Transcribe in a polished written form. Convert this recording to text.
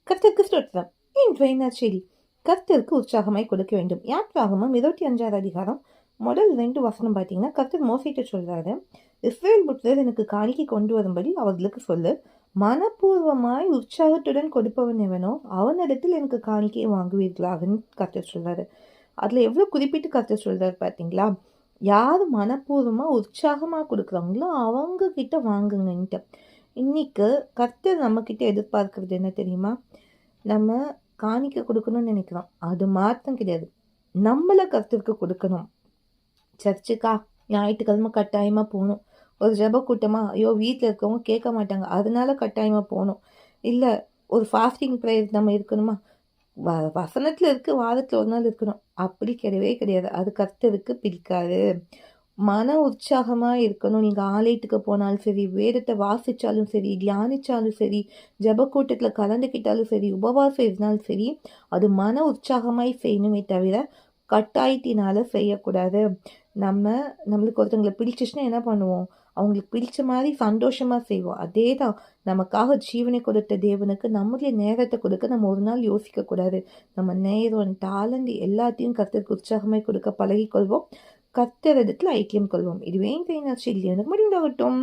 கர்த்தருக்கு ஸ்தோத்திரம். இன்றைய நற்செய்தி. கர்த்தருக்கு உற்சாகமாய் கொடுக்க வேண்டும். யாத்ராகமம் 25வது அதிகாரம் முதல் 2 வசனம் பார்த்தீங்கன்னா, கர்த்தர் மோசேட்ட சொல்றாரு, இஸ்ரவேல் புத்திரர் எனக்கு காணிக்கை கொண்டு வரும்படி அவர்களுக்கு சொல்லு. மனப்பூர்வமாய் உற்சாகத்துடன் கொடுப்பவன் எவனோ அவனிடத்தில் எனக்கு காணிக்கையை வாங்குவீர்களாகன்னு கர்த்தர் சொல்றாரு. அதுல எவ்வளவு குறிப்பிட்டு கர்த்தர் சொல்றாரு பார்த்தீங்களா? யாரு மனப்பூர்வமா உற்சாகமா கொடுக்குறாங்களோ அவங்க கிட்ட வாங்குங்கன்ட்டு. இன்னைக்கு கர்த்தர் நம்ம கிட்ட எதிர்பார்க்கிறது என்ன தெரியுமா? நம்ம காணிக்கை கொடுக்கணும்னு நினைக்கிறோம். அது மாத்திரம் கிடையாது. நம்மள கர்த்தருக்கு கொடுக்கணும். சர்ச்சுக்கா ஞாயிற்றுக்கிழமை கட்டாயமா போகணும். ஒரு ஜெப கூட்டமா, ஐயோ வீட்டில் இருக்கவங்க கேட்க மாட்டாங்க, அதனால கட்டாயமா போகணும். இல்லை ஒரு ஃபாஸ்டிங் ப்ரேயர் நம்ம இருக்கணுமா, வசனத்துல இருக்கு, வாரத்துல ஒரு நாள் இருக்கணும், அப்படி கிடையவே கிடையாது. அது கர்த்தருக்கு பிடிக்காது. மன உற்சாகமா இருக்கணும். நீங்க ஆலயத்துக்கு போனாலும் சரி, வேதத்தை வாசிச்சாலும் சரி, தியானிச்சாலும் சரி, ஜெப கூட்டத்துல கலந்துக்கிட்டாலும் சரி, உபவாசம் இருந்தாலும் சரி, அது மன உற்சாகமாய் செய்யணுமே தவிர கட்டாயத்தினால செய்யக்கூடாது. நம்மளுக்கு ஒருத்தவங்களை பிடிச்சிச்சுன்னா என்ன பண்ணுவோம்? அவங்களுக்கு பிடிச்ச மாதிரி சந்தோஷமா செய்வோம். அதே தான் நமக்காக ஜீவனை கொடுத்த தேவனுக்கு நம்முடைய நேரத்தை கொடுக்க நம்ம ஒரு நாள் யோசிக்க கூடாது. நம்ம நேரம், டேலண்ட் எல்லாத்தையும் கர்த்தருக்கு உற்சாகமாய் கொடுக்க பழகிக்கொள்வோம். கர்த்தரிடத்தில் ஐக்கியம் கொள்வோம். இதுவே இன்றைய நற்செய்தி. எனக்கு முடிந்தாகட்டும்.